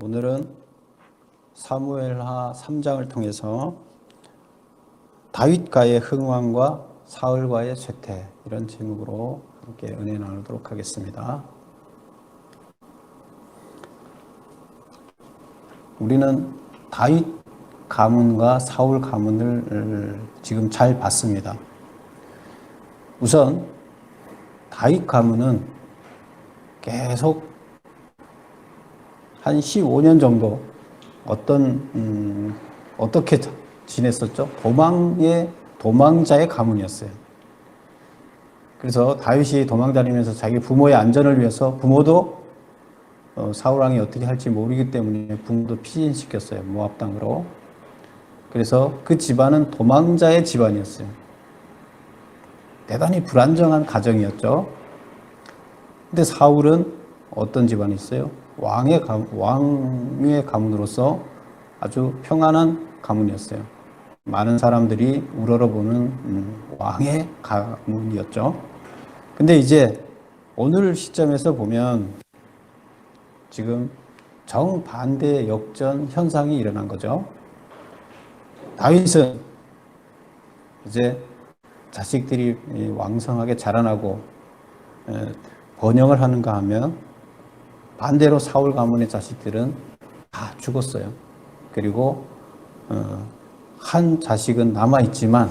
오늘은 사무엘하 3장을 통해서 다윗과의 흥왕과 사울과의 쇠퇴, 이런 제목으로 함께 은혜 나누도록 하겠습니다. 우리는 다윗 가문과 사울 가문을 지금 잘 봤습니다. 우선 다윗 가문은 계속 한 15년 정도 어떻게 지냈었죠? 도망자의 가문이었어요. 그래서 다윗이 도망 다니면서 자기 부모의 안전을 위해서, 부모도 사울 왕이 어떻게 할지 모르기 때문에 부모도 피신시켰어요. 모압 땅으로. 그래서 그 집안은 도망자의 집안이었어요. 대단히 불안정한 가정이었죠. 근데 사울은 어떤 집안이 있어요? 왕의 가문으로서 아주 평안한 가문이었어요. 많은 사람들이 우러러보는 왕의 가문이었죠. 근데 이제 오늘 시점에서 보면 지금 정반대의 역전 현상이 일어난 거죠. 다윗은 이제 자식들이 왕성하게 자라나고 번영을 하는가 하면 반대로 사울 가문의 자식들은 다 죽었어요. 그리고 한 자식은 남아있지만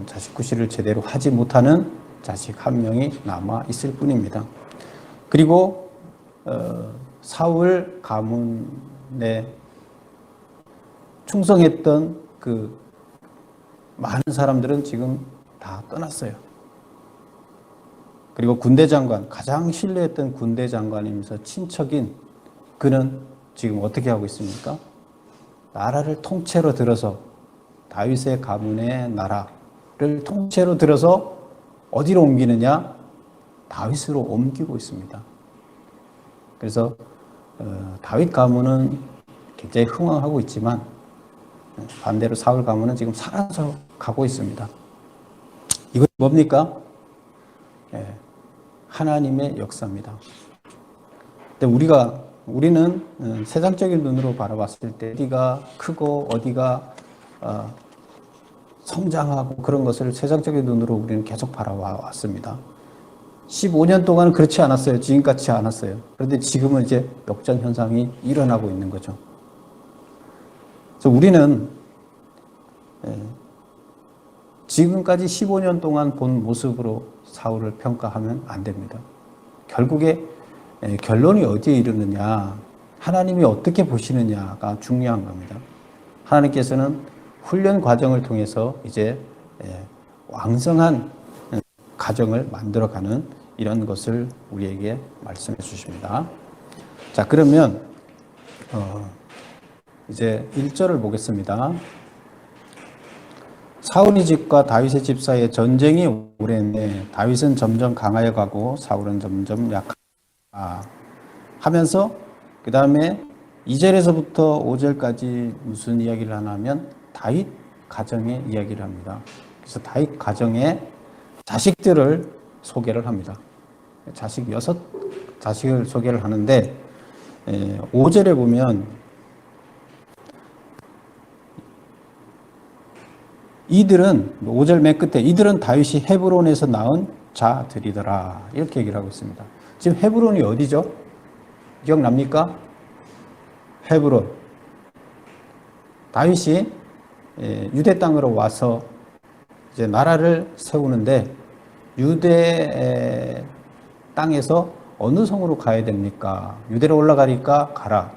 자식 구실을 제대로 하지 못하는 자식 한 명이 남아있을 뿐입니다. 그리고 사울 가문에 충성했던 그 많은 사람들은 지금 다 떠났어요. 그리고 군대 장관, 가장 신뢰했던 군대 장관이면서 친척인 그는 지금 어떻게 하고 있습니까? 나라를 통째로 들어서, 다윗의 가문의 나라를 통째로 들어서 어디로 옮기느냐? 다윗으로 옮기고 있습니다. 그래서 다윗 가문은 굉장히 흥왕하고 있지만 반대로 사울 가문은 지금 사라져 가고 있습니다. 이건 뭡니까? 하나님의 역사입니다. 근데 우리는 세상적인 눈으로 바라봤을 때 어디가 크고 어디가 성장하고 그런 것을 세상적인 눈으로 우리는 계속 바라왔습니다. 15년 동안은 그렇지 않았어요. 지금같이 않았어요. 그런데 지금은 이제 역전 현상이 일어나고 있는 거죠. 그래서 우리는 지금까지 15년 동안 본 모습으로 사울을 평가하면 안 됩니다. 결국에 결론이 어디에 이르느냐, 하나님이 어떻게 보시느냐가 중요한 겁니다. 하나님께서는 훈련 과정을 통해서 이제 왕성한 가정을 만들어가는 이런 것을 우리에게 말씀해 주십니다. 자, 그러면 이제 1절을 보겠습니다. 사울의 집과 다윗의 집 사이에 전쟁이 오래네. 다윗은 점점 강하여 가고 사울은 점점 약하다 하면서 그 다음에 2절에서부터 5절까지 무슨 이야기를 하냐면 다윗 가정의 이야기를 합니다. 그래서 다윗 가정의 자식들을 소개를 합니다. 자식 6자식을 소개를 하는데 5절에 보면 이들은, 5절 맨 끝에 이들은 다윗이 헤브론에서 낳은 자들이더라, 이렇게 얘기를 하고 있습니다. 지금 헤브론이 어디죠? 기억납니까? 헤브론. 다윗이 유대 땅으로 와서 이제 나라를 세우는데 유대 땅에서 어느 성으로 가야 됩니까? 유대로 올라가니까 가라.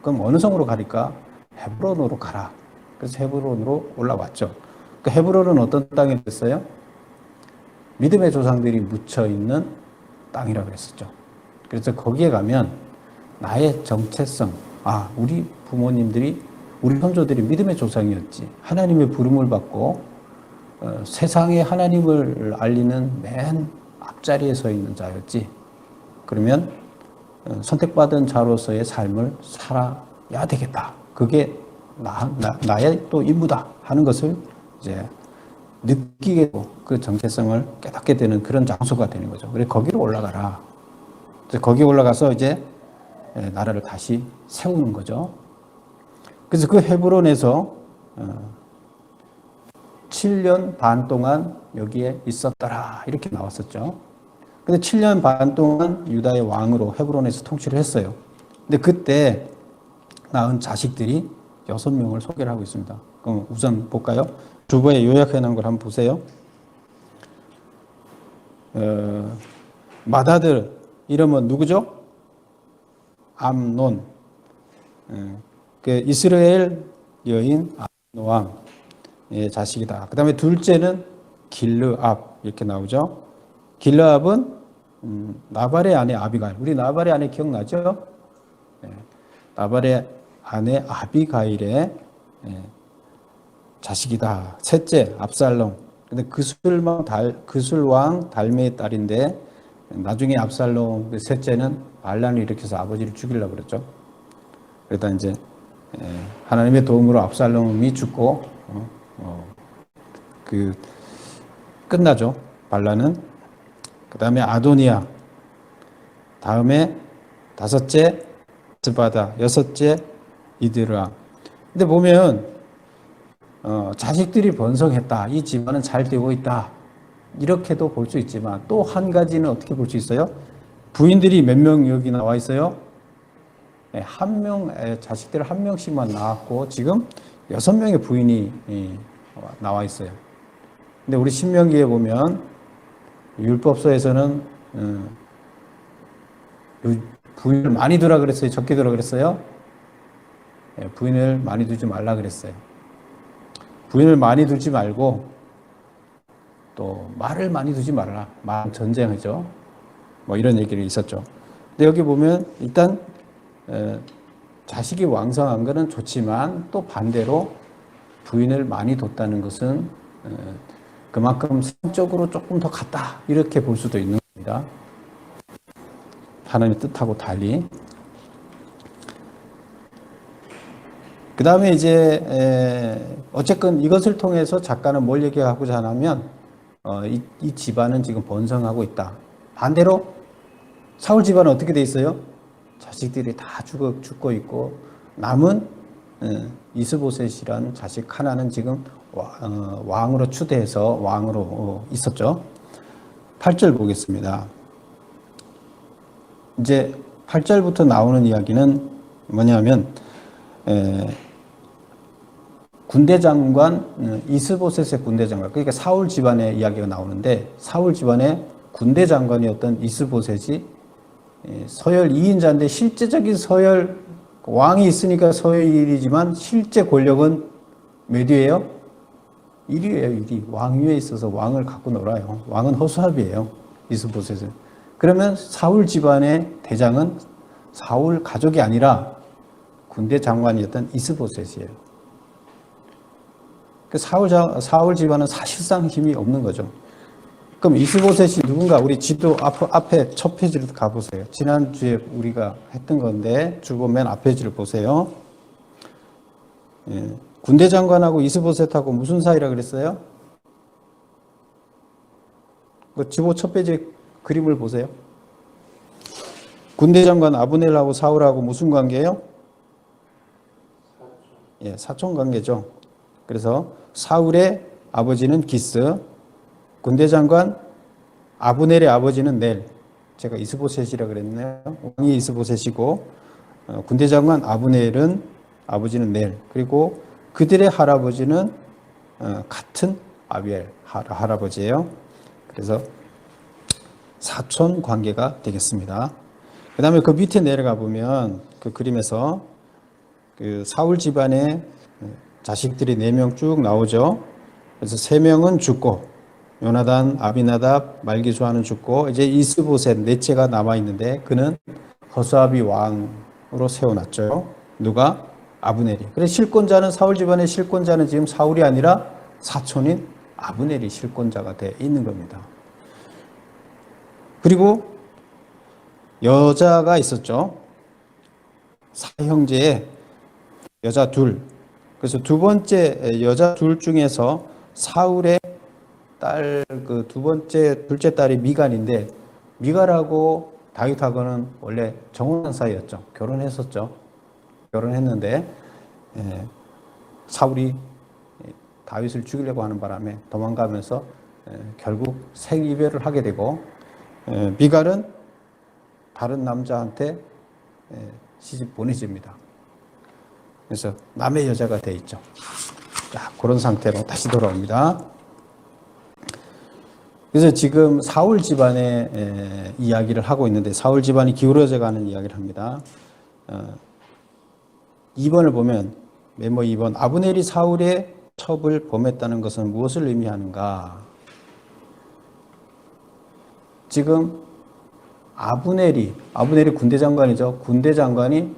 그럼 어느 성으로 가니까 헤브론으로 가라. 그래서 헤브론으로 올라왔죠. 그 헤브론은 어떤 땅이 됐어요? 믿음의 조상들이 묻혀 있는 땅이라고 했었죠. 그래서 거기에 가면 나의 정체성, 우리 부모님들이, 우리 선조들이 믿음의 조상이었지, 하나님의 부름을 받고 세상에 하나님을 알리는 맨 앞자리에 서 있는 자였지, 그러면 선택받은 자로서의 삶을 살아야 되겠다, 그게 나의 또 임무다 하는 것을 이제 느끼게 되고 그 정체성을 깨닫게 되는 그런 장소가 되는 거죠. 그래서 거기로 올라가라. 거기 올라가서 이제 나라를 다시 세우는 거죠. 그래서 그 헤브론에서 7년 반 동안 여기에 있었더라 이렇게 나왔었죠. 근데 7년 반 동안 유다의 왕으로 헤브론에서 통치를 했어요. 근데 그때 낳은 자식들이 6명을 소개를 하고 있습니다. 그럼 우선 볼까요? 주보에 요약해 놓은 걸 한번 보세요. 맏아들 이름은 누구죠? 암논. 그 이스라엘 여인 암노왕의 자식이다. 그 다음에 둘째는 길르압 이렇게 나오죠. 길르압은 나발의 아내 아비가일. 우리 나발의 아내 기억나죠? 나발의 아내 아비가일의 자식이다. 셋째 압살롬. 근데 그술왕 달메의 딸인데 나중에 압살롬 그 셋째는 반란을 일으켜서 아버지를 죽이려고 그랬죠. 그러다 이제 하나님의 도움으로 압살롬이 죽고 그 끝나죠. 반란은. 그 다음에 아도니아. 다음에 다섯째 스바다. 여섯째 이드라. 근데 보면 자식들이 번성했다. 이 집안은 잘 되고 있다. 이렇게도 볼 수 있지만 또 한 가지는 어떻게 볼 수 있어요? 부인들이 몇 명 여기 나와 있어요? 한 명, 자식들 한 명씩만 나왔고 지금 6명의 부인이 나와 있어요. 근데 우리 신명기에 보면 율법서에서는 부인을 많이 두라 그랬어요? 적게 두라 그랬어요? 부인을 많이 두지 말라 그랬어요. 부인을 많이 두지 말고 또 말을 많이 두지 말라. 말 전쟁이죠. 뭐 이런 얘기를 있었죠. 근데 여기 보면 일단 자식이 왕성한 것은 좋지만 또 반대로 부인을 많이 뒀다는 것은 그만큼 성적으로 조금 더 갔다. 이렇게 볼 수도 있는 겁니다. 하나님의 뜻하고 달리. 그 다음에 이제 어쨌든 이것을 통해서 작가는 뭘 얘기하고자 하냐면 이 집안은 지금 번성하고 있다. 반대로 사울 집안은 어떻게 돼 있어요? 자식들이 다 죽고 있고 남은 이스보셋이라는 자식 하나는 지금 왕으로 추대해서 왕으로 있었죠. 8절 보겠습니다. 이제 8절부터 나오는 이야기는 뭐냐면 군대 장관 이스보셋의 군대 장관, 그러니까 사울 집안의 이야기가 나오는데 사울 집안의 군대 장관이었던 이스보셋이 서열 2인자인데 실제적인 서열 왕이 있으니까 서열 1이지만 실제 권력은 몇 위예요? 1위예요. 1위. 왕 위에 있어서 왕을 갖고 놀아요. 왕은 허수아비예요. 이스보셋은. 그러면 사울 집안의 대장은 사울 가족이 아니라 군대 장관이었던 이스보셋이에요. 사울 집안은 사실상 힘이 없는 거죠. 그럼 이스보셋이 누군가? 우리 지도 앞에 첫 페이지로 가보세요. 지난주에 우리가 했던 건데 주보 맨 앞 페이지를 보세요. 군대 장관하고 이스보셋하고 무슨 사이라 그랬어요? 그 지보 첫 페이지 그림을 보세요. 군대 장관 아브넬하고 사울하고 무슨 관계예요? 사촌 관계죠. 그래서 사울의 아버지는 기스, 군대 장관 아브넬의 아버지는 넬. 제가 이스보셋이라 그랬네요. 왕이 이스보셋이고 군대 장관 아브넬은 아버지는 넬. 그리고 그들의 할아버지는 같은 아비엘 할아버지예요. 그래서 사촌 관계가 되겠습니다. 그 다음에 그 밑에 내려가 보면 그 그림에서 그 사울 집안의 자식들이 4명 쭉 나오죠. 그래서 3명은 죽고 요나단, 아비나답, 말기수아는 죽고 이제 이스보셋 넷째가 남아 있는데 그는 허수아비 왕으로 세워놨죠. 누가? 아브넬이. 그래서 실권자는 사울 집안의 실권자는 지금 사울이 아니라 사촌인 아브넬이 실권자가 돼 있는 겁니다. 그리고 여자가 있었죠. 사형제의 여자 둘. 그래서 두 번째 여자 둘 중에서 사울의 딸 그 둘째 딸이 미갈인데 미갈하고 다윗하고는 원래 정혼한 사이였죠. 결혼했었죠. 결혼했는데 사울이 다윗을 죽이려고 하는 바람에 도망가면서 결국 생이별을 하게 되고 미갈은 다른 남자한테 시집 보내집니다. 그래서 남의 여자가 돼 있죠. 자, 그런 상태로 다시 돌아옵니다. 그래서 지금 사울 집안의 이야기를 하고 있는데 사울 집안이 기울어져 가는 이야기를 합니다. 2번을 보면 메모 2번 아브넬이 사울의 첩을 범했다는 것은 무엇을 의미하는가? 지금 아브넬이 군대 장관이죠. 군대 장관이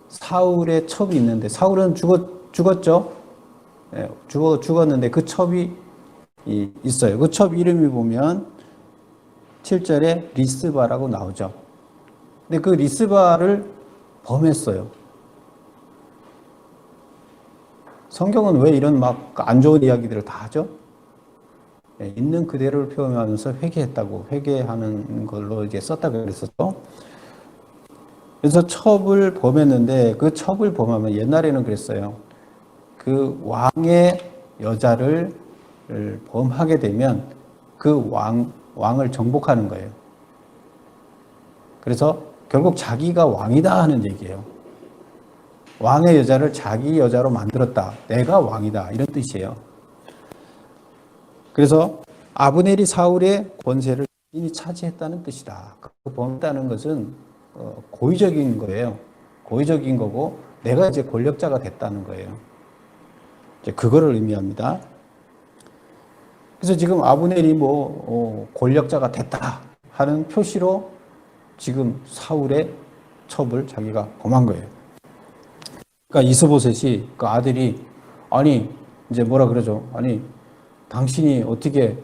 사울의 첩이 있는데 사울은 죽었죠. 죽었는데 그 첩이 있어요. 그 첩 이름이 보면 7절에 리스바라고 나오죠. 근데 그 리스바를 범했어요. 성경은 왜 이런 막 안 좋은 이야기들을 다 하죠? 있는 그대로를 표현하면서 회개하는 걸로 이제 썼다고 그랬었죠. 그래서 첩을 범했는데 그 첩을 범하면 옛날에는 그랬어요. 그 왕의 여자를 범하게 되면 그 왕을 정복하는 거예요. 그래서 결국 자기가 왕이다 하는 얘기예요. 왕의 여자를 자기 여자로 만들었다. 내가 왕이다. 이런 뜻이에요. 그래서 아브넬이 사울의 권세를 이미 차지했다는 뜻이다. 그 범했다는 것은 고의적인 거예요. 고의적인 거고 내가 이제 권력자가 됐다는 거예요. 이제 그거를 의미합니다. 그래서 지금 아브넬이 권력자가 됐다 하는 표시로 지금 사울의 첩을 자기가 범한 거예요. 그러니까 이스보셋이 그 아들이 이제 뭐라 그러죠? 당신이 어떻게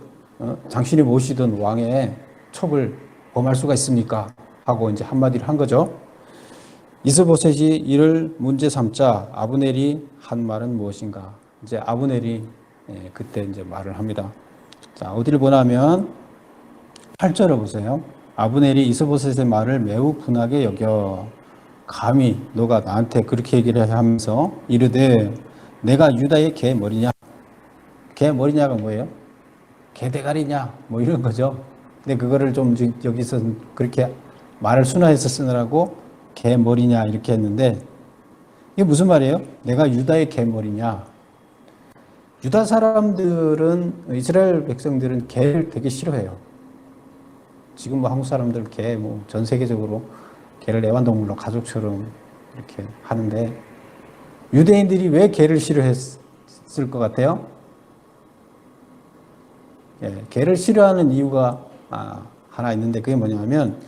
당신이 모시던 왕의 첩을 범할 수가 있습니까? 하고 이제 한마디를 한 거죠. 이스보셋이 이를 문제 삼자 아브넬이 한 말은 무엇인가? 이제 아브넬이 그때 이제 말을 합니다. 자, 어디를 보냐면 8절을 보세요. 아브넬이 이스보셋의 말을 매우 분하게 여겨 감히 너가 나한테 그렇게 얘기를 하면서 이르되 내가 유다의 개 머리냐? 개 머리냐가 뭐예요? 개 대가리냐? 뭐 이런 거죠. 근데 그거를 좀 여기서 그렇게 말을 순화해서 쓰느라고 개 머리냐 이렇게 했는데 이게 무슨 말이에요? 내가 유다의 개 머리냐? 유다 사람들은 이스라엘 백성들은 개를 되게 싫어해요. 지금 한국 사람들 개 전 세계적으로 개를 애완동물로 가족처럼 이렇게 하는데 유대인들이 왜 개를 싫어했을 것 같아요? 개를 싫어하는 이유가 하나 있는데 그게 뭐냐면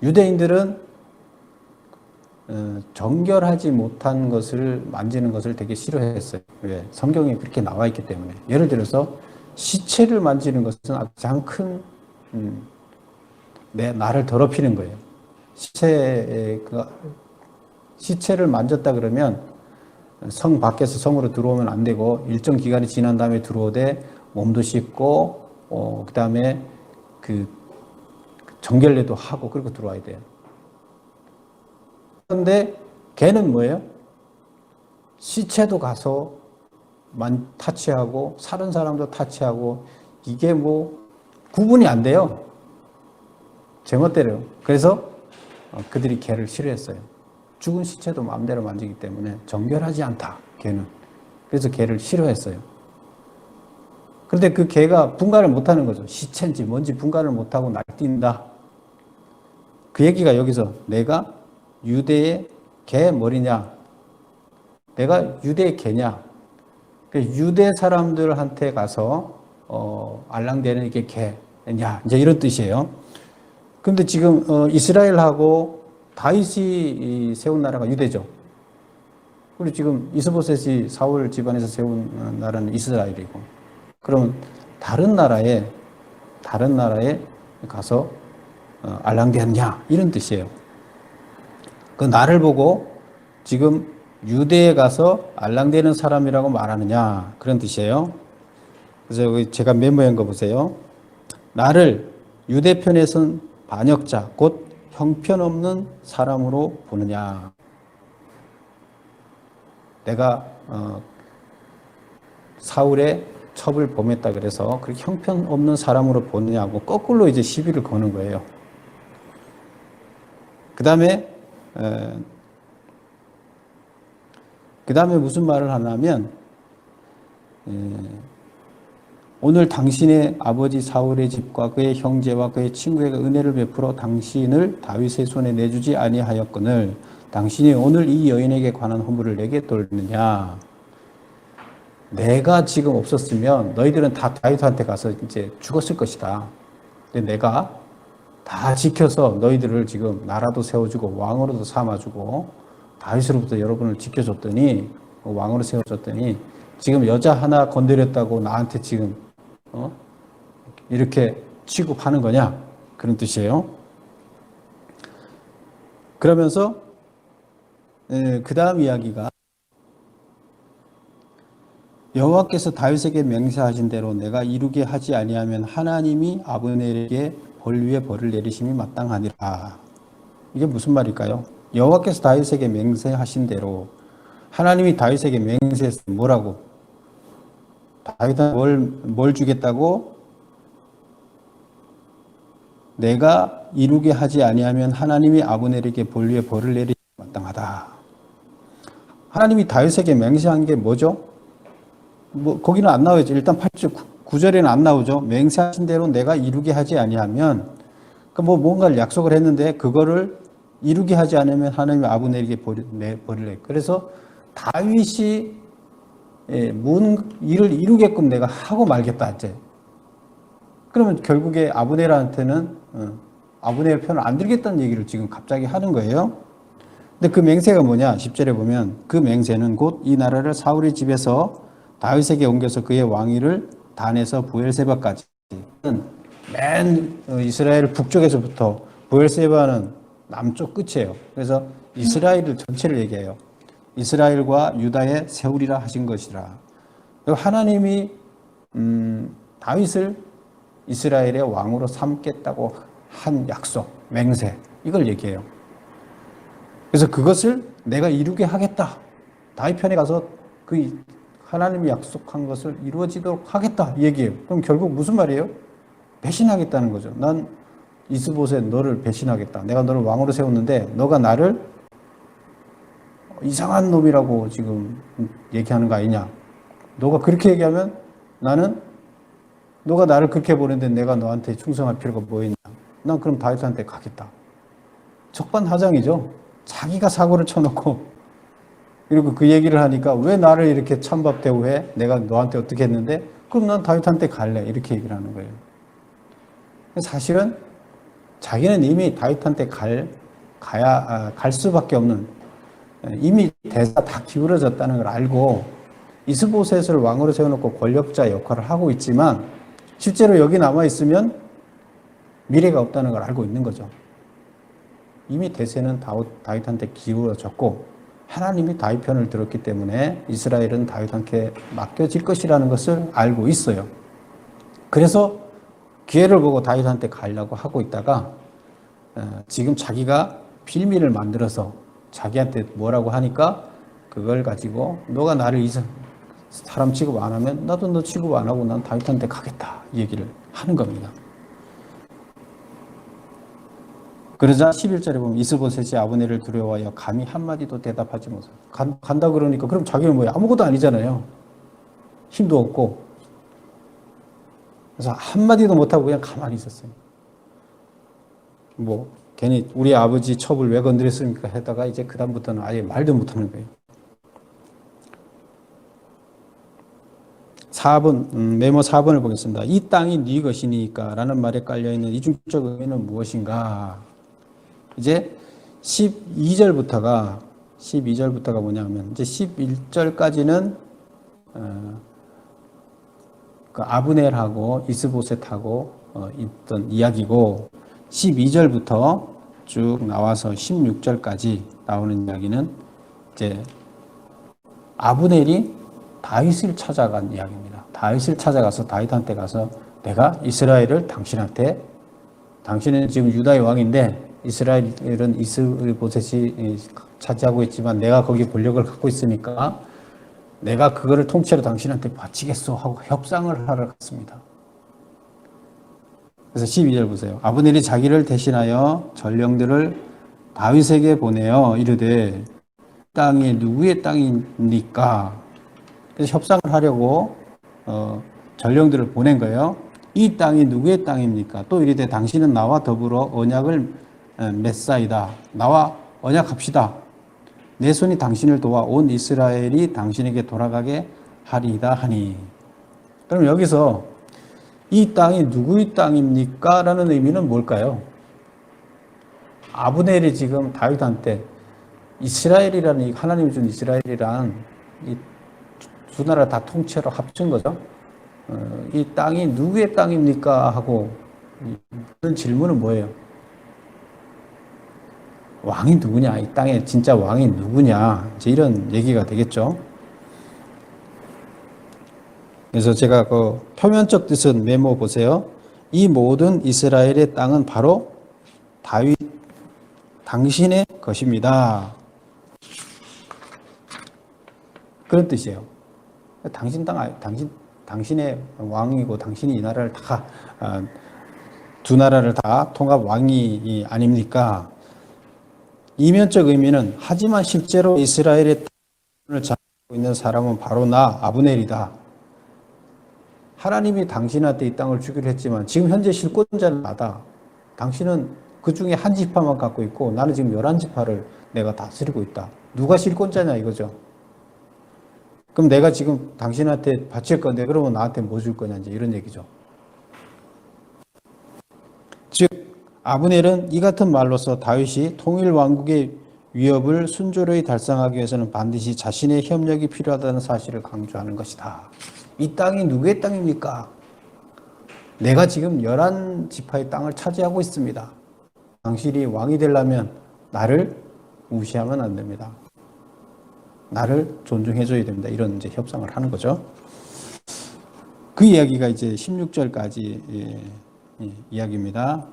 유대인들은 정결하지 못한 것을 만지는 것을 되게 싫어했어요. 왜? 성경에 그렇게 나와 있기 때문에. 예를 들어서 시체를 만지는 것은 가장 큰 나를 더럽히는 거예요. 시체를 만졌다 그러면 성 밖에서 성으로 들어오면 안 되고 일정 기간이 지난 다음에 들어오되 몸도 씻고 그 다음에 그 정결례도 하고 그리고 들어와야 돼요. 그런데 개는 뭐예요? 시체도 가서 타치하고 사는 사람도 타치하고 이게 구분이 안 돼요. 제멋대로요. 그래서 그들이 개를 싫어했어요. 죽은 시체도 마음대로 만지기 때문에 정결하지 않다, 개는. 그래서 개를 싫어했어요. 그런데 그 개가 분간을 못하는 거죠. 시체인지 뭔지 분간을 못하고 날뛴다. 그 얘기가 여기서 내가 유대의 개 머리냐? 내가 유대의 개냐? 유대 사람들한테 가서 알랑대는 이게 개냐? 이제 이런 뜻이에요. 그런데 지금 이스라엘하고 다윗이 세운 나라가 유대죠. 그리고 지금 이스보셋이 사울 집안에서 세운 나라는 이스라엘이고, 그러면 다른 나라에 가서 알랑대느냐 이런 뜻이에요. 그 나를 보고 지금 유대에 가서 알랑대는 사람이라고 말하느냐 그런 뜻이에요. 그래서 여기 제가 메모한 거 보세요. 나를 유대 편에 선 반역자 곧 형편없는 사람으로 보느냐. 내가 사울의 첩을 범했다 그래서 그렇게 형편없는 사람으로 보느냐고 거꾸로 이제 시비를 거는 거예요. 그 다음에 무슨 말을 하냐면 오늘 당신의 아버지 사울의 집과 그의 형제와 그의 친구에게 은혜를 베풀어 당신을 다윗의 손에 내주지 아니하였거늘 당신이 오늘 이 여인에게 관한 허물을 내게 돌리느냐. 내가 지금 없었으면 너희들은 다 다윗한테 가서 이제 죽었을 것이다. 근데 내가 다 지켜서 너희들을 지금 나라도 세워주고 왕으로도 삼아주고 다윗으로부터 여러분을 지켜줬더니 왕으로 세워줬더니 지금 여자 하나 건드렸다고 나한테 지금 이렇게 취급하는 거냐? 그런 뜻이에요. 그러면서 그 다음 이야기가 여호와께서 다윗에게 맹세하신 대로 내가 이루게 하지 아니하면 하나님이 아브넬에게 벌 위에 벌을 내리심이 마땅하니라. 이게 무슨 말일까요? 여호와께서 다윗에게 맹세하신 대로 하나님이 다윗에게 맹세했어요. 뭐라고? 다윗한테 뭘 주겠다고? 내가 이루게 하지 아니하면 하나님이 아브넬에게 벌 위에 벌을 내리심이 마땅하다. 하나님이 다윗에게 맹세한 게 뭐죠? 거기는 안 나오죠. 일단 8절, 9절에는 안 나오죠. 맹세하신 대로 내가 이루게 하지 아니하면, 뭔가를 약속을 했는데, 그거를 이루게 하지 않으면 하나님이 아브넬에게 벌을 내. 그래서 다윗이 일을 이루게끔 내가 하고 말겠다, 이제. 그러면 결국에 아브넬한테는, 아브넬 편을 안 들겠다는 얘기를 지금 갑자기 하는 거예요. 근데 그 맹세가 뭐냐? 10절에 보면 그 맹세는 곧 이 나라를 사울의 집에서 다윗에게 옮겨서 그의 왕위를 단에서 부엘세바까지 맨 이스라엘 북쪽에서부터 부엘세바는 남쪽 끝이에요. 그래서 이스라엘 전체를 얘기해요. 이스라엘과 유다에 세우리라 하신 것이라. 하나님이 다윗을 이스라엘의 왕으로 삼겠다고 한 약속, 맹세 이걸 얘기해요. 그래서 그것을 내가 이루게 하겠다. 다윗 편에 가서 그 하나님이 약속한 것을 이루어지도록 하겠다 얘기해요. 그럼 결국 무슨 말이에요? 배신하겠다는 거죠. 난 이스보셋 너를 배신하겠다. 내가 너를 왕으로 세웠는데 너가 나를 이상한 놈이라고 지금 얘기하는 거 아니냐. 너가 그렇게 얘기하면 나는 너가 나를 그렇게 보는데 내가 너한테 충성할 필요가 뭐 있냐. 난 그럼 다윗한테 가겠다. 적반하장이죠. 자기가 사고를 쳐놓고 그리고 그 얘기를 하니까 왜 나를 이렇게 찬밥 대우해? 내가 너한테 어떻게 했는데? 그럼 난 다윗한테 갈래. 이렇게 얘기를 하는 거예요. 사실은 자기는 이미 다윗한테 갈 수밖에 없는 이미 대사 다 기울어졌다는 걸 알고 이스보셋을 왕으로 세워놓고 권력자 역할을 하고 있지만 실제로 여기 남아있으면 미래가 없다는 걸 알고 있는 거죠. 이미 대세는 다윗한테 기울어졌고 하나님이 다윗 편을 들었기 때문에 이스라엘은 다윗한테 맡겨질 것이라는 것을 알고 있어요. 그래서 기회를 보고 다윗한테 가려고 하고 있다가 지금 자기가 빌미를 만들어서 자기한테 뭐라고 하니까 그걸 가지고 너가 나를 사람 취급 안 하면 나도 너 취급 안 하고 난 다윗한테 가겠다 이 얘기를 하는 겁니다. 그러자 11절에 보면 이스보셋이 아브넬을 두려워하여 감히 한마디도 대답하지 못해요. 간다 그러니까 그럼 자기는 뭐야? 아무것도 아니잖아요. 힘도 없고. 그래서 한마디도 못하고 그냥 가만히 있었어요. 괜히 우리 아버지 첩을 왜 건드렸습니까? 했다가 이제 그다음부터는 아예 말도 못하는 거예요. 4번, 메모 4번을 보겠습니다. 이 땅이 네 것이니까 라는 말에 깔려있는 이중적 의미는 무엇인가? 이제 12절부터가 뭐냐면 이제 11절까지는 그 아브넬하고 이스보셋하고 있던 이야기고 12절부터 쭉 나와서 16절까지 나오는 이야기는 이제 아브넬이 다윗을 찾아간 이야기입니다. 다윗을 찾아가서 다윗한테 가서 내가 이스라엘을 당신은 지금 유다의 왕인데 이스라엘은 이스보셋이 차지하고 있지만 내가 거기 권력을 갖고 있으니까 내가 그거를 통째로 당신한테 바치겠소 하고 협상을 하러 갔습니다. 그래서 12절 보세요. 아브넬이 자기를 대신하여 전령들을 다윗에게 보내어 이르되 땅이 누구의 땅입니까? 그래서 협상을 하려고 전령들을 보낸 거예요. 이 땅이 누구의 땅입니까? 또 이르되 당신은 나와 더불어 언약을 맺사이다. 나와 언약합시다. 내 손이 당신을 도와 온 이스라엘이 당신에게 돌아가게 하리이다 하니. 그럼 여기서 이 땅이 누구의 땅입니까? 라는 의미는 뭘까요? 아브넬이 지금 다윗한테 이스라엘이라는, 하나님이 준 이스라엘이란 이 두 나라 다 통째로 합친 거죠. 이 땅이 누구의 땅입니까? 하고 그런 질문은 뭐예요? 왕이 누구냐? 이 땅에 진짜 왕이 누구냐? 이제 이런 얘기가 되겠죠. 그래서 제가 그 표면적 뜻은 메모 보세요. 이 모든 이스라엘의 땅은 바로 다윗 당신의 것입니다. 그런 뜻이에요. 당신 땅, 당신의 왕이고 당신이 이 나라를 다, 두 나라를 다 통합 왕이 아닙니까? 이면적 의미는 하지만 실제로 이스라엘의 땅을 잡고 있는 사람은 바로 나 아브넬이다. 하나님이 당신한테 이 땅을 주기로 했지만 지금 현재 실권자는 나다. 당신은 그 중에 한 지파만 갖고 있고 나는 지금 11지파를 내가 다스리고 있다. 누가 실권자냐 이거죠. 그럼 내가 지금 당신한테 바칠 건데 그러면 나한테 뭐 줄 거냐 이제 이런 얘기죠. 즉 아브넬은 이 같은 말로서 다윗이 통일 왕국의 위협을 순조로이 달성하기 위해서는 반드시 자신의 협력이 필요하다는 사실을 강조하는 것이다. 이 땅이 누구의 땅입니까? 내가 지금 11지파의 땅을 차지하고 있습니다. 당신이 왕이 되려면 나를 무시하면 안 됩니다. 나를 존중해줘야 됩니다. 이런 이제 협상을 하는 거죠. 그 이야기가 이제 16절까지 이야기입니다.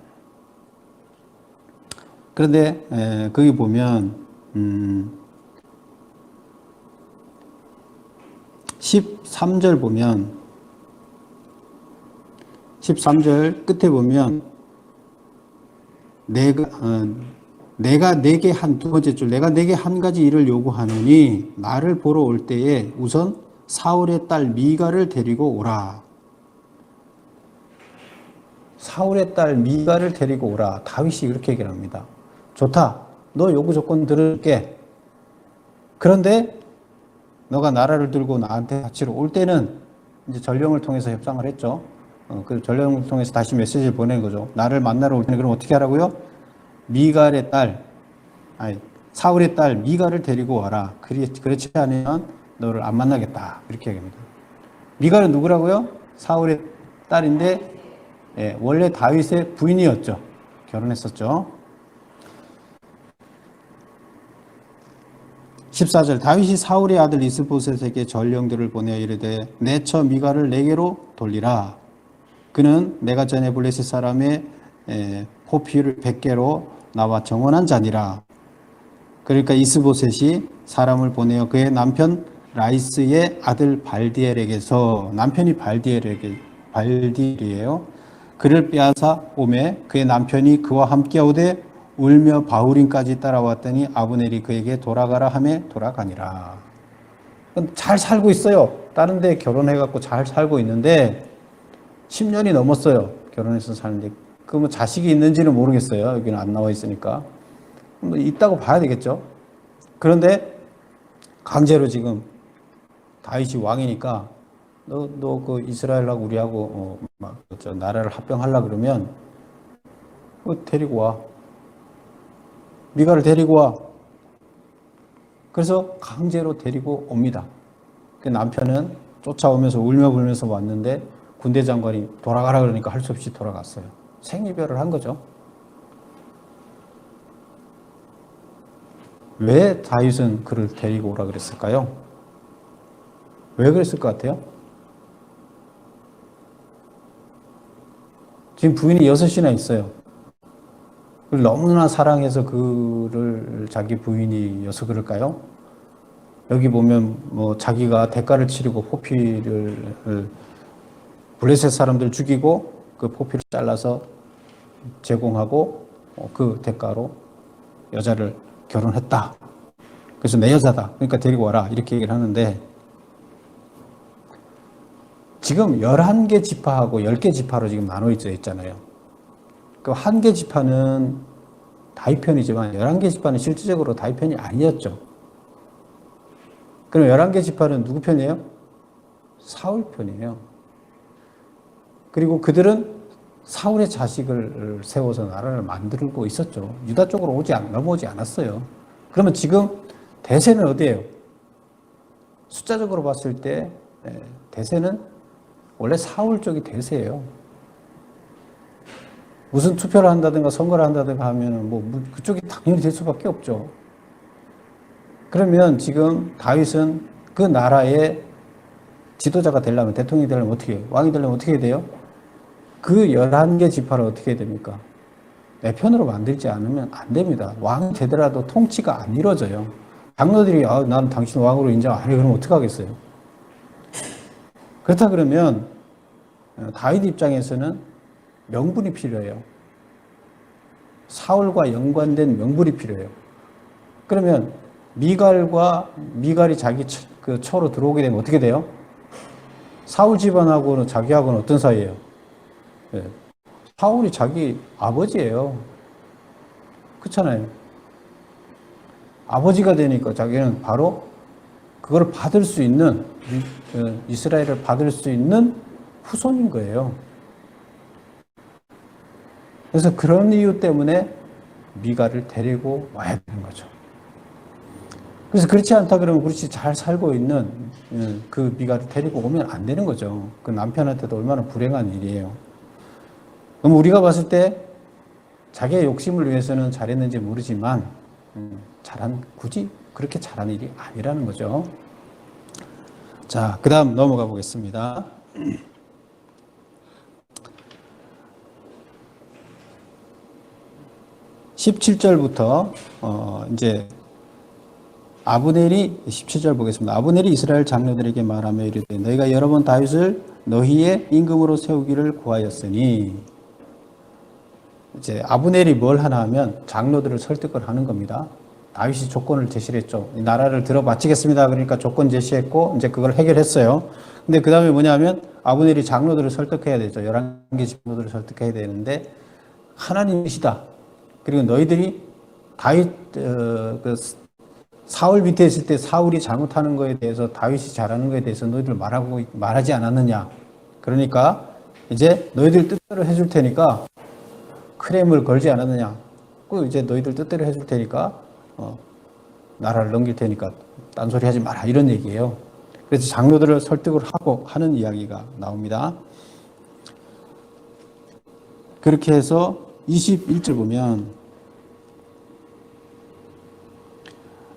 그런데 거기 보면 13절 보면 13절 끝에 보면 내가 내게 두 번째 줄 내가 내게 한 가지 일을 요구하노니 나를 보러 올 때에 우선 사울의 딸 미가를 데리고 오라. 사울의 딸 미가를 데리고 오라. 다윗이 이렇게 얘기를 합니다. 좋다. 너 요구 조건 들을게. 그런데 너가 나라를 들고 나한테 바치러 올 때는 이제 전령을 통해서 협상을 했죠. 그 전령을 통해서 다시 메시지를 보낸 거죠. 나를 만나러 올 때는 그럼 어떻게 하라고요? 미갈의 딸, 사울의 딸 미갈을 데리고 와라. 그렇지 않으면 너를 안 만나겠다. 이렇게 얘기합니다. 미갈은 누구라고요? 사울의 딸인데 원래 다윗의 부인이었죠. 결혼했었죠. 14절 다윗이 사울의 아들 이스보셋에게 전령들을 보내어 이르되 내 처 미갈을 내게로 돌리라. 그는 내가 전에 블레셋 사람의 포피를 100개로 나와 정원한 자니라. 그러니까 이스보셋이 사람을 보내어 그의 남편 라이스의 아들 발디엘에게서 남편이 발디엘이에요. 그를 빼앗아 오매 그의 남편이 그와 함께 오되 울며 바후림까지 따라왔더니 아브넬이 그에게 돌아가라 하매 돌아가니라. 잘 살고 있어요. 다른 데 결혼해갖고 잘 살고 있는데 10년이 넘었어요. 결혼해서 사는데. 그 자식이 있는지는 모르겠어요. 여기는 안 나와 있으니까. 있다고 봐야 되겠죠. 그런데 강제로 지금 다윗이 왕이니까 너 그 이스라엘하고 우리하고 나라를 합병하려 그러면 데리고 와. 미가를 데리고 와. 그래서 강제로 데리고 옵니다. 그 남편은 쫓아오면서 울며 불면서 왔는데 군대 장관이 돌아가라 그러니까 할 수 없이 돌아갔어요. 생이별을 한 거죠. 왜 다윗은 그를 데리고 오라 그랬을까요? 왜 그랬을 것 같아요? 지금 부인이 6이나 있어요. 그걸 너무나 사랑해서 그를 자기 부인이어서 그럴까요? 여기 보면 뭐 자기가 대가를 치르고 포피를 블레셋 사람들 죽이고 그 포피를 잘라서 제공하고 그 대가로 여자를 결혼했다. 그래서 내 여자다. 그러니까 데리고 와라. 이렇게 얘기를 하는데 지금 11개 지파하고 10개 지파로 지금 나눠 있잖아요. 그 1개 지파는 다윗 편이지만 11개 지파는 실질적으로 다윗 편이 아니었죠. 그럼 11개 지파는 누구 편이에요? 사울 편이에요. 그리고 그들은 사울의 자식을 세워서 나라를 만들고 있었죠. 유다 쪽으로 넘어오지 않았어요. 그러면 지금 대세는 어디예요? 숫자적으로 봤을 때 대세는 원래 사울 쪽이 대세예요. 무슨 투표를 한다든가 선거를 한다든가 하면 뭐 그쪽이 당연히 될 수밖에 없죠. 그러면 지금 다윗은 그 나라의 지도자가 되려면, 대통령이 되려면 어떻게 해요? 왕이 되려면 어떻게 해야 돼요? 그 11개 지파를 어떻게 해야 됩니까? 내 편으로 만들지 않으면 안 됩니다. 왕이 되더라도 통치가 안 이루어져요. 장로들이 난 당신 왕으로 인정 안 해. 그러면 어떡하겠어요? 그렇다 그러면 다윗 입장에서는 명분이 필요해요. 사울과 연관된 명분이 필요해요. 그러면 미갈이 자기 그 처로 들어오게 되면 어떻게 돼요? 사울 집안하고는 자기하고는 어떤 사이예요? 네. 사울이 자기 아버지예요. 그렇잖아요. 아버지가 되니까 자기는 바로 그걸 받을 수 있는, 이스라엘을 받을 수 있는 후손인 거예요. 그래서 그런 이유 때문에 미갈을 데리고 와야 되는 거죠. 그래서 그렇지 않다 그러면 그렇지 잘 살고 있는 그 미갈을 데리고 오면 안 되는 거죠. 그 남편한테도 얼마나 불행한 일이에요. 그럼 우리가 봤을 때 자기의 욕심을 위해서는 잘했는지 모르지만 굳이 그렇게 잘한 일이 아니라는 거죠. 자, 그 다음 넘어가 보겠습니다. 17절부터 이제 아브넬이 17절 보겠습니다. 아브넬이 이스라엘 장로들에게 말하며 이르되 너희가 여러 번 다윗을 너희의 임금으로 세우기를 구하였으니, 이제 아브넬이 뭘 하나 하면 장로들을 설득을 하는 겁니다. 다윗이 조건을 제시를 했죠. 이 나라를 들어 바치겠습니다. 그러니까 조건 제시했고 이제 그걸 해결했어요. 근데 그 다음에 뭐냐면 아브넬이 장로들을 설득해야 되죠. 11개 장로들을 설득해야 되는데 하나님이시다. 그리고 너희들이 다윗 그 사울 밑에 있을 때 사울이 잘못하는 거에 대해서 다윗이 잘하는 거에 대해서 너희들 말하지 않았느냐. 그러니까 이제 너희들 뜻대로 해줄 테니까 크렘을 걸지 않았느냐. 그 이제 너희들 뜻대로 해줄 테니까 나라를 넘길 테니까 딴소리 하지 마라. 이런 얘기예요. 그래서 장로들을 설득을 하고 하는 이야기가 나옵니다. 그렇게 해서 21절 보면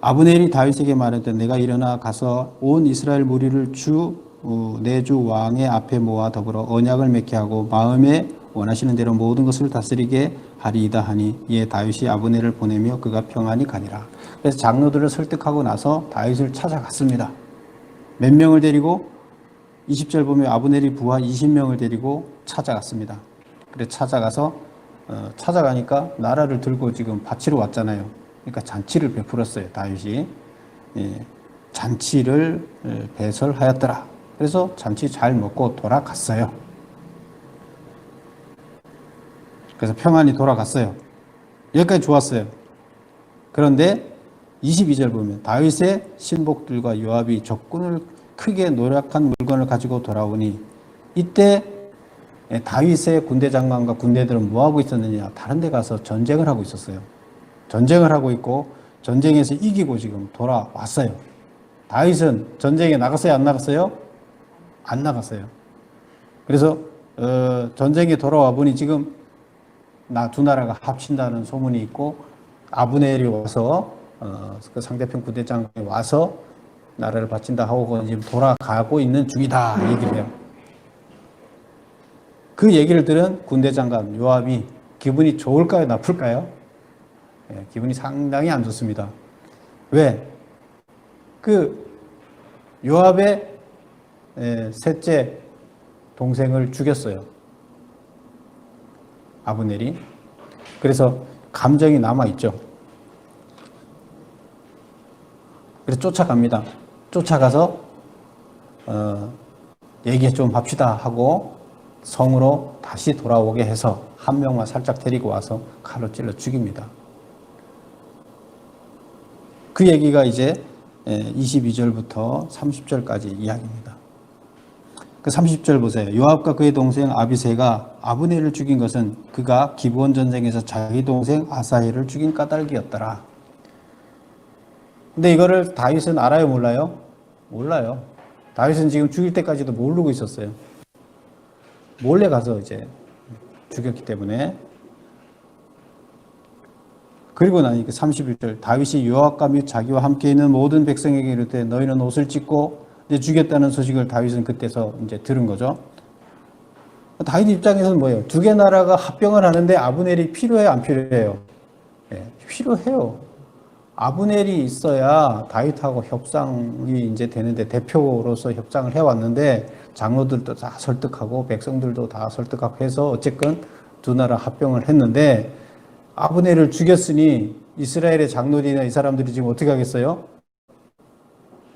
아브넬이 다윗에게 말했되 내가 일어나 가서 온 이스라엘 무리를 내 주 왕의 앞에 모아 더불어 언약을 맺게 하고 마음에 원하시는 대로 모든 것을 다스리게 하리이다 하니 이에 다윗이 아브넬을 보내며 그가 평안히 가니라. 그래서 장로들을 설득하고 나서 다윗을 찾아갔습니다. 몇 명을 데리고 20절 보면 아브넬이 부하 20명을 데리고 찾아갔습니다. 그래서 찾아가니까 나라를 들고 지금 바치러 왔잖아요. 그러니까 잔치를 베풀었어요. 다윗이 잔치를 배설하였더라. 그래서 잔치 잘 먹고 돌아갔어요. 그래서 평안히 돌아갔어요. 여기까지 좋았어요. 그런데 22절 보면 다윗의 신복들과 요압이 적군을 크게 노력한 물건을 가지고 돌아오니 이때 다윗의 군대 장관과 군대들은 뭐 하고 있었느냐? 다른 데 가서 전쟁을 하고 있었어요. 전쟁을 하고 있고 전쟁에서 이기고 지금 돌아왔어요. 다윗은 전쟁에 나갔어요? 안 나갔어요? 안 나갔어요. 그래서 전쟁에 돌아와 보니 지금 두 나라가 합친다는 소문이 있고 아브넬이 와서 그 상대편 군대 장관이 와서 나라를 바친다 하고 지금 돌아가고 있는 중이다 얘기를 해요. 그 얘기를 들은 군대 장관 요압이 기분이 좋을까요? 나쁠까요? 기분이 상당히 안 좋습니다. 왜? 그 요압의 셋째 동생을 죽였어요. 아브넬이. 그래서 감정이 남아있죠. 그래서 쫓아갑니다. 쫓아가서 얘기 좀 합시다 하고 성으로 다시 돌아오게 해서 한 명만 살짝 데리고 와서 칼로 찔러 죽입니다. 그 얘기가 이제 22절부터 30절까지 이야기입니다. 그 30절 보세요. 요압과 그의 동생 아비새가 아브넬을 죽인 것은 그가 기브온 전쟁에서 자기 동생 아사헬을 죽인 까닭이었더라. 근데 이거를 다윗은 알아요, 몰라요? 몰라요. 다윗은 지금 죽일 때까지도 모르고 있었어요. 몰래 가서 이제 죽였기 때문에. 그리고 나니 그 31절 다윗이 요압과 및 자기와 함께 있는 모든 백성에게 이르되 너희는 옷을 찢고 이제 죽였다는 소식을 다윗은 그때서 이제 들은 거죠. 다윗 입장에서는 뭐예요? 두 개 나라가 합병을 하는데 아브넬이 필요해요, 안 필요해요? 네, 필요해요. 아브넬이 있어야 다윗하고 협상이 이제 되는데 대표로서 협상을 해왔는데 장로들도 다 설득하고 백성들도 다 설득하고 해서 어쨌건 두 나라 합병을 했는데 아브넬을 죽였으니 이스라엘의 장로들이나 이 사람들이 지금 어떻게 하겠어요?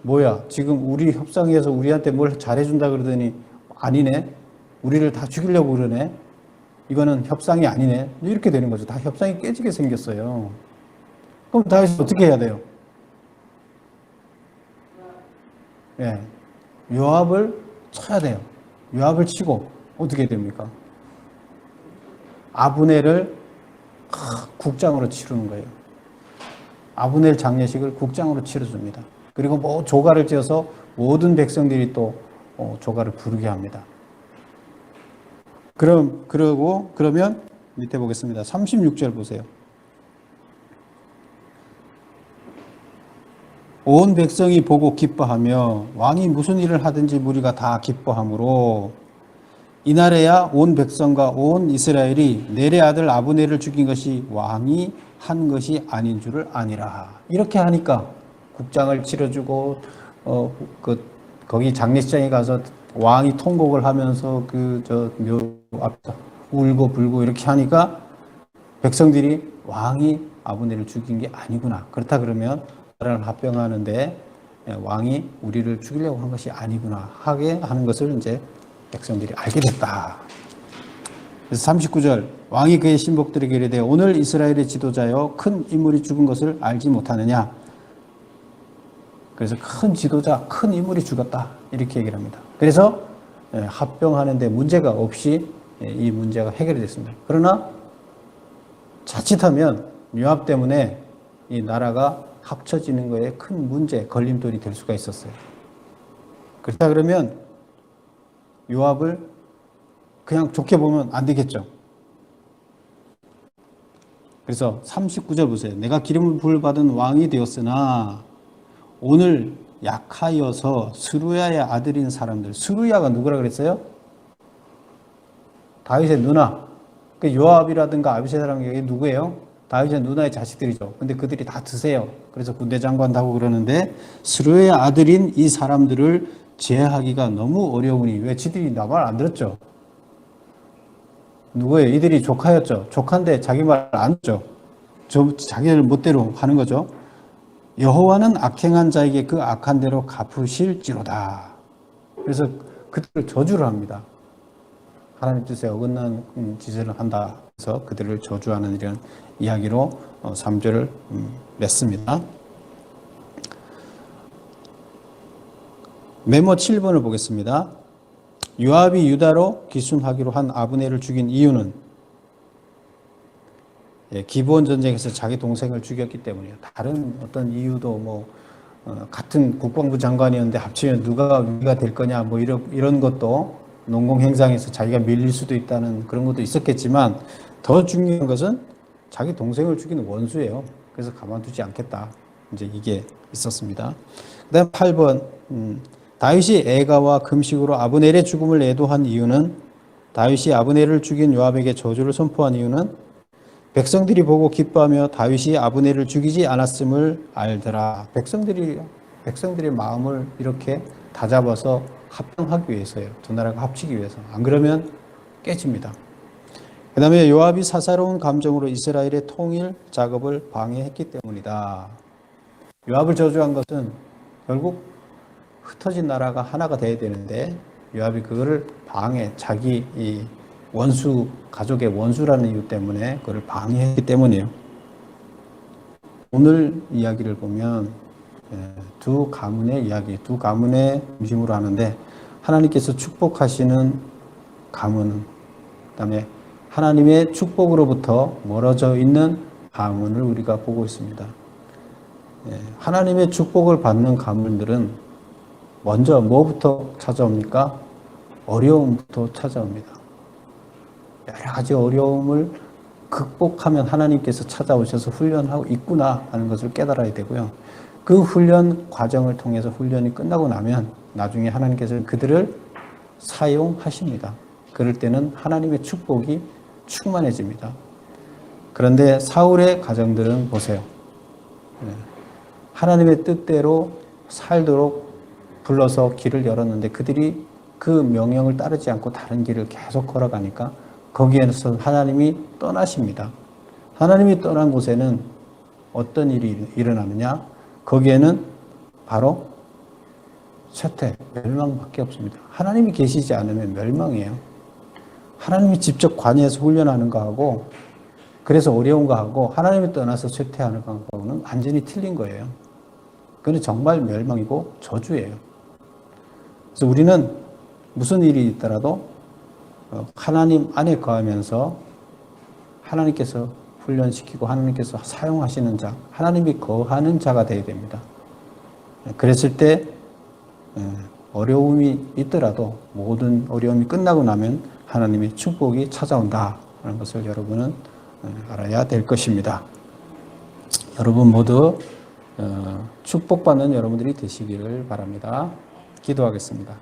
뭐야, 지금 우리 협상에서 우리한테 뭘 잘해준다 그러더니 아니네? 우리를 다 죽이려고 그러네? 이거는 협상이 아니네? 이렇게 되는 거죠. 다 협상이 깨지게 생겼어요. 그럼 다윗이 어떻게 해야 돼요? 예, 요압을 쳐야 돼요. 요압을 치고 어떻게 됩니까? 아브넬을 국장으로 치르는 거예요. 아브넬 장례식을 국장으로 치러줍니다. 그리고 뭐 조가를 지어서 모든 백성들이 또 조가를 부르게 합니다. 그러면 밑에 보겠습니다. 36절 보세요. 온 백성이 보고 기뻐하며 왕이 무슨 일을 하든지 무리가 다 기뻐하므로 이날에야 온 백성과 온 이스라엘이 넬의 아들 아브넬을 죽인 것이 왕이 한 것이 아닌 줄을 아니라. 이렇게 하니까 국장을 치러주고 거기 장례식장에 가서 왕이 통곡을 하면서 묘 앞에서 울고 불고 이렇게 하니까 백성들이 왕이 아브넬을 죽인 게 아니구나. 그렇다 그러면 나라를 합병하는데 왕이 우리를 죽이려고 한 것이 아니구나 하게 하는 것을 이제 백성들이 알게 됐다. 그래서 39절 왕이 그의 신복들에게 이르되 오늘 이스라엘의 지도자여 큰 인물이 죽은 것을 알지 못하느냐. 그래서 큰 지도자, 큰 인물이 죽었다 이렇게 얘기를 합니다. 그래서 합병하는데 문제가 없이 이 문제가 해결이 됐습니다. 그러나 자칫하면 요압 때문에 이 나라가 합쳐지는 거에 큰 문제, 걸림돌이 될 수가 있었어요. 그렇다 그러면 요압을 그냥 좋게 보면 안 되겠죠. 그래서 39절 보세요. 내가 기름을 부을받은 왕이 되었으나 오늘 약하여서 스루야의 아들인 사람들. 스루야가 누구라 그랬어요? 다윗의 누나. 그 요압이라든가 아비새 사람이 누구예요? 다윗의 누나의 자식들이죠. 근데 그들이 다 드세요. 그래서 군대 장관도 하고 그러는데 스루야의 아들인 이 사람들을 제하기가 너무 어려우니. 왜 지들이 나 말 안 들었죠? 누구예요? 이들이 조카였죠. 조카인데 자기 말 안 듣죠. 자기들 멋대로 하는 거죠. 여호와는 악행한 자에게 그 악한 대로 갚으실지로다. 그래서 그들을 저주를 합니다. 하나님 뜻에 어긋난 짓을 한다. 그래서 그들을 저주하는 이런 이야기로 3절을 맺습니다. 메모 7번을 보겠습니다. 요압이 유다로 기순하기로 한 아브넬을 죽인 이유는 기브온 전쟁에서 자기 동생을 죽였기 때문이에요. 다른 어떤 이유도 같은 국방부 장관이었는데 합치면 누가 위가 될 거냐 이런 것도 농공행상에서 자기가 밀릴 수도 있다는 그런 것도 있었겠지만 더 중요한 것은 자기 동생을 죽이는 원수예요. 그래서 가만두지 않겠다. 이제 이게 있었습니다. 그다음 8번 다윗이 애가와 금식으로 아브넬의 죽음을 애도한 이유는 다윗이 아브넬을 죽인 요압에게 저주를 선포한 이유는 백성들이 보고 기뻐하며 다윗이 아브넬을 죽이지 않았음을 알더라. 백성들의 마음을 이렇게 다잡아서 합병하기 위해서요. 두 나라가 합치기 위해서. 안 그러면 깨집니다. 그 다음에 요압이 사사로운 감정으로 이스라엘의 통일 작업을 방해했기 때문이다. 요압을 저주한 것은 결국 흩어진 나라가 하나가 돼야 되는데 요압이 그거를 자기 이 원수, 가족의 원수라는 이유 때문에 그걸 방해했기 때문이에요. 오늘 이야기를 보면 두 가문의 이야기, 두 가문의 중심으로 하는데 하나님께서 축복하시는 가문, 그다음에 하나님의 축복으로부터 멀어져 있는 가문을 우리가 보고 있습니다. 하나님의 축복을 받는 가문들은 먼저 뭐부터 찾아옵니까? 어려움부터 찾아옵니다. 여러 가지 어려움을 극복하면 하나님께서 찾아오셔서 훈련하고 있구나 하는 것을 깨달아야 되고요. 그 훈련 과정을 통해서 훈련이 끝나고 나면 나중에 하나님께서 그들을 사용하십니다. 그럴 때는 하나님의 축복이 충만해집니다. 그런데 사울의 가정들은 보세요. 하나님의 뜻대로 살도록 불러서 길을 열었는데 그들이 그 명령을 따르지 않고 다른 길을 계속 걸어가니까 거기에서 하나님이 떠나십니다. 하나님이 떠난 곳에는 어떤 일이 일어나느냐? 거기에는 바로 쇠퇴, 멸망밖에 없습니다. 하나님이 계시지 않으면 멸망이에요. 하나님이 직접 관여해서 훈련하는 거하고 그래서 어려운 거하고 하나님이 떠나서 쇠퇴하는 거하고는 완전히 틀린 거예요. 그건 정말 멸망이고 저주예요. 그래서 우리는 무슨 일이 있더라도 하나님 안에 거하면서 하나님께서 훈련시키고 하나님께서 사용하시는 자, 하나님이 거하는 자가 되어야 됩니다. 그랬을 때 어려움이 있더라도 모든 어려움이 끝나고 나면 하나님의 축복이 찾아온다 하는 것을 여러분은 알아야 될 것입니다. 여러분 모두 축복받는 여러분들이 되시기를 바랍니다. 기도하겠습니다.